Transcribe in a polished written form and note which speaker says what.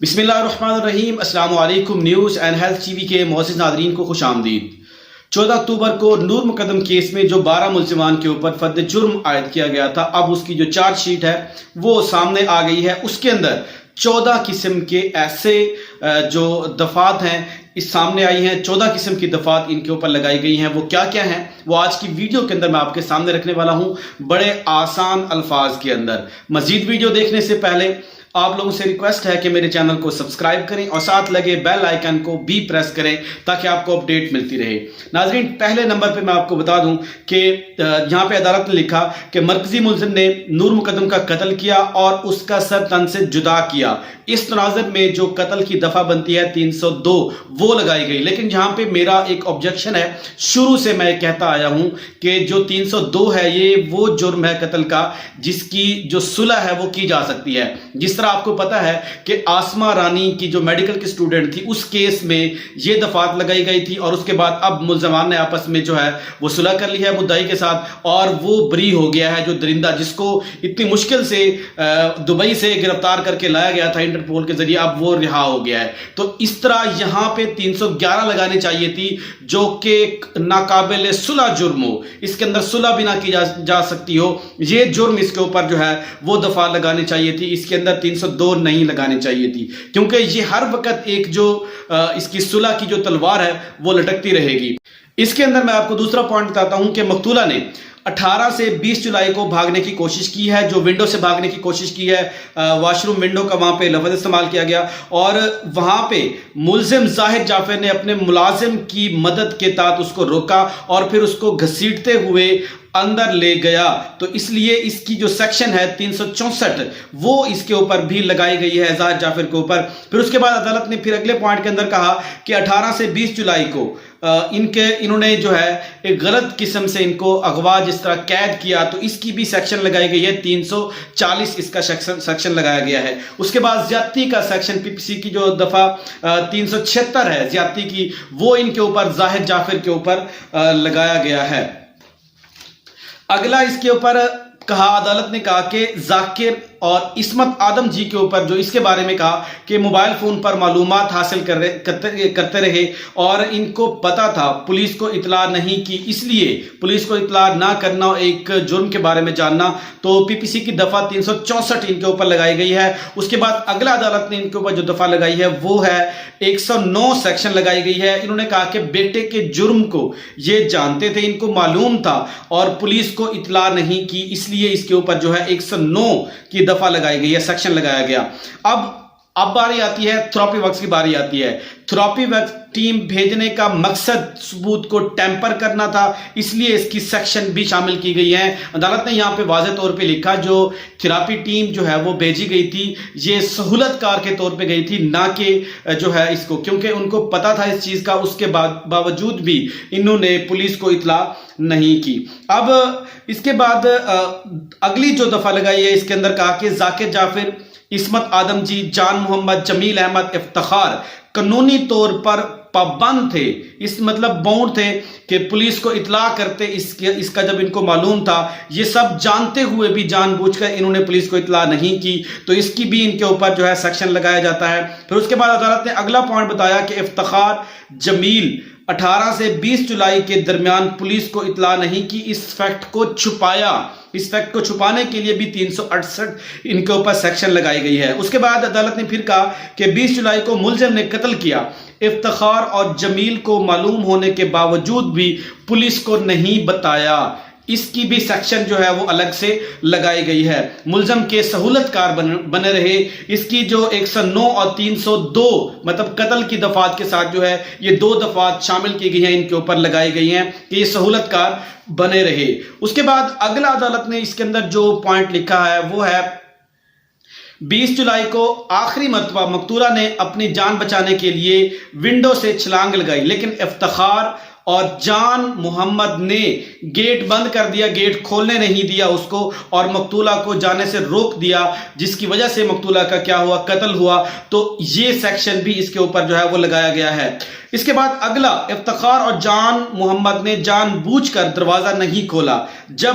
Speaker 1: بسم اللہ الرحمن الرحیم۔ السلام علیکم۔ News and health T V کے معزز ناظرین کو خوش آمدید۔ 14 اکتوبر کو نور مقدم کیس میں جو 12 ملزمان کے اوپر فرد جرم عائد کیا گیا تھا، اب اس کی جو چارج شیٹ ہے وہ سامنے آ گئی ہے۔ اس کے اندر 14 قسم کے ایسے جو دفعات ہیں اس سامنے آئی ہیں۔ 14 قسم کی دفعات ان کے اوپر لگائی گئی ہیں۔ وہ کیا کیا ہیں وہ آج کی ویڈیو کے اندر میں آپ کے سامنے رکھنے والا ہوں، بڑے آسان الفاظ کے اندر۔ مزید ویڈیو دیکھنے سے پہلے آپ لوگوں سے ریکویسٹ ہے کہ میرے چینل کو سبسکرائب کریں اور ساتھ لگے بیل آئیکن کو بھی پریس کریں تاکہ آپ کو اپڈیٹ ملتی رہے۔ ناظرین، پہلے نمبر پہ میں آپ کو بتا دوں کہ یہاں پہ عدالت نے لکھا کہ مرکزی ملزم نے نور مقدم کا قتل کیا اور اس کا سر تن سے جدا کیا۔ اس تناظر میں جو قتل کی دفعہ بنتی ہے 302 وہ لگائی گئی، لیکن جہاں پہ میرا ایک آبجیکشن ہے، شروع سے میں کہتا آیا ہوں کہ جو 302 ہے یہ وہ جرم ہے قتل کا جس کی جو صلح ہے وہ کی جا سکتی ہے۔ جس طرح آپ کو پتا ہے کہ آسما رانی کی جو میڈیکل کی سٹوڈنٹ تھی اس کیس میں یہ دفعات لگائی گئی تھی، اور اس کے بعد اب ملزمان نے آپس میں جو ہے وہ صلح کر لی ہے مدعی کے ساتھ، اور وہ بری ہو گیا ہے۔ جو درندہ جس کو اتنی مشکل سے دبئی سے گرفتار کر کے لایا گیا تھا انٹرپول کے ذریعے، اب وہ رہا ہو گیا ہے۔ تو اس طرح یہاں پہ 311 لگانی چاہیے تھی جو کہ ناقابل صلح جرم ہو، اس کے اندر صلح بھی نہ کی جا سکتی ہو، یہ جرم اس کے اوپر جو ہے وہ دفعہ لگانی چاہیے تھی۔ اس کے اندر 302 نہیں لگانی چاہیے تھی، کیونکہ یہ ہر وقت ایک جو اس کی صلح کی جو تلوار ہے وہ لٹکتی رہے گی۔ اس کے اندر میں آپ کو دوسرا پوائنٹ بتاتا ہوں کہ مقتولہ نے 18 سے 20 جولائی کو بھاگنے کی کوشش کی ہے، جو ونڈو سے بھاگنے کی کوشش کی ہے، واش روم ونڈو کا وہاں پہ لفظ استعمال کیا گیا، اور وہاں پہ ملزم زاہد جعفر نے اپنے ملازم کی مدد کے تحت اس کو روکا اور پھر اس کو گھسیٹتے ہوئے اندر لے گیا۔ تو اس لیے اس کی جو سیکشن ہے 364 وہ اس کے اوپر بھی لگائی گئی ہے زاہد جعفر کے اوپر۔ پھر اس کے بعد عدالت نے پھر اگلے پوائنٹ کے اندر کہا کہ 18 سے 20 جولائی کو انہوں نے جو ہے ایک غلط قسم سے ان کو اغوا جس طرح قید کیا، تو اس کی بھی سیکشن لگائی گئی ہے 340 اس کا سیکشن لگایا گیا ہے۔ اس کے بعد زیادتی کا سیکشن پی پی سی کی جو دفعہ 376 ہے زیادتی کی، وہ ان کے اوپر زاہد جعفر کے اوپر لگایا گیا ہے۔ اگلا اس کے اوپر کہا، عدالت نے کہا کہ ذاکر اور عصمت آدم جی کے اوپر جو اس کے بارے میں کہا کہ موبائل فون پر معلومات حاصل کرتے رہے اور ان کو پتا تھا، پولیس کو اطلاع نہیں کی، اس لیے پولیس کو اطلاع نہ کرنا ایک جرم کے بارے میں جاننا، تو پی پی سی کی دفعہ 364 ان کے اوپر لگائی گئی ہے۔ اس کے بعد اگلا عدالت نے ان کے اوپر جو دفعہ لگائی ہے وہ ہے 109 سیکشن لگائی گئی ہے۔ انہوں نے کہا کہ بیٹے کے جرم کو یہ جانتے تھے، ان کو معلوم تھا اور پولیس کو اطلاع نہیں کی، اس لیے اس کے اوپر جو ہے 109 کی دفعہ لگائی گئی ہے، سیکشن لگایا گیا۔ اب باری آتی ہے تھراپی ورکس کی باری آتی ہے۔ تھراپی ورکس ٹیم بھیجنے کا مقصد ثبوت کو ٹیمپر کرنا تھا، اس لیے اس کی سیکشن بھی شامل کی گئی ہے۔ عدالت نے یہاں پہ واضح طور پہ لکھا جو تھراپی ٹیم جو ہے وہ بھیجی گئی تھی یہ سہولت کار کے طور پہ گئی تھی، نہ کہ جو ہے اس کو، کیونکہ ان کو پتا تھا اس چیز کا، اس کے باوجود بھی انہوں نے پولیس کو اطلاع نہیں کی۔ اب اس کے بعد اگلی جو دفعہ لگائی ہے اس کے اندر کہا کہ ذاکر جعفر، عصمت آدم جی، جان محمد، جمیل احمد، افتخار قانونی طور پر پابند تھے، اس مطلب باؤنڈ تھے کہ پولیس کو اطلاع کرتے، اس کا جب ان کو معلوم تھا، یہ سب جانتے ہوئے بھی جان بوجھ کر انہوں نے پولیس کو اطلاع نہیں کی، تو اس کی بھی ان کے اوپر جو ہے سیکشن لگایا جاتا ہے۔ پھر اس کے بعد عدالت نے اگلا پوائنٹ بتایا کہ افتخار، جمیل 18 سے 20 جولائی کے درمیان پولیس کو اطلاع نہیں کی، اس فیکٹ کو چھپایا، اس فیکٹ کو چھپانے کے لیے بھی 368 ان کے اوپر سیکشن لگائی گئی ہے۔ اس کے بعد عدالت نے پھر کہا کہ 20 جولائی کو ملزم نے قتل کیا، افتخار اور جمیل کو معلوم ہونے کے باوجود بھی پولیس کو نہیں بتایا، اس کی بھی سیکشن جو ہے وہ الگ سے لگائی گئی ہے۔ ملزم کے سہولت کار بنے رہے، اس کی جو 109 اور 302 مطلب قتل کی دفعات کے ساتھ جو ہے یہ 2 دفعات شامل کی گئی ہیں، ان کے اوپر لگائی گئی ہیں کہ یہ سہولت کار بنے رہے۔ اس کے بعد اگلا عدالت نے اس کے اندر جو پوائنٹ لکھا ہے وہ ہے 20 جولائی کو آخری مرتبہ مقتولہ نے اپنی جان بچانے کے لیے ونڈو سے چھلانگ لگائی، لیکن افتخار اور جان محمد نے گیٹ بند کر دیا، گیٹ کھولنے نہیں دیا اس کو، اور مقتولہ کو جانے سے روک دیا، جس کی وجہ سے مقتولہ کا کیا ہوا، قتل ہوا۔ تو یہ سیکشن بھی اس کے اوپر جو ہے وہ لگایا گیا ہے۔ اس کے بعد اگلا، افتخار اور جان محمد نے جان بوجھ کر دروازہ نہیں کھولا، جب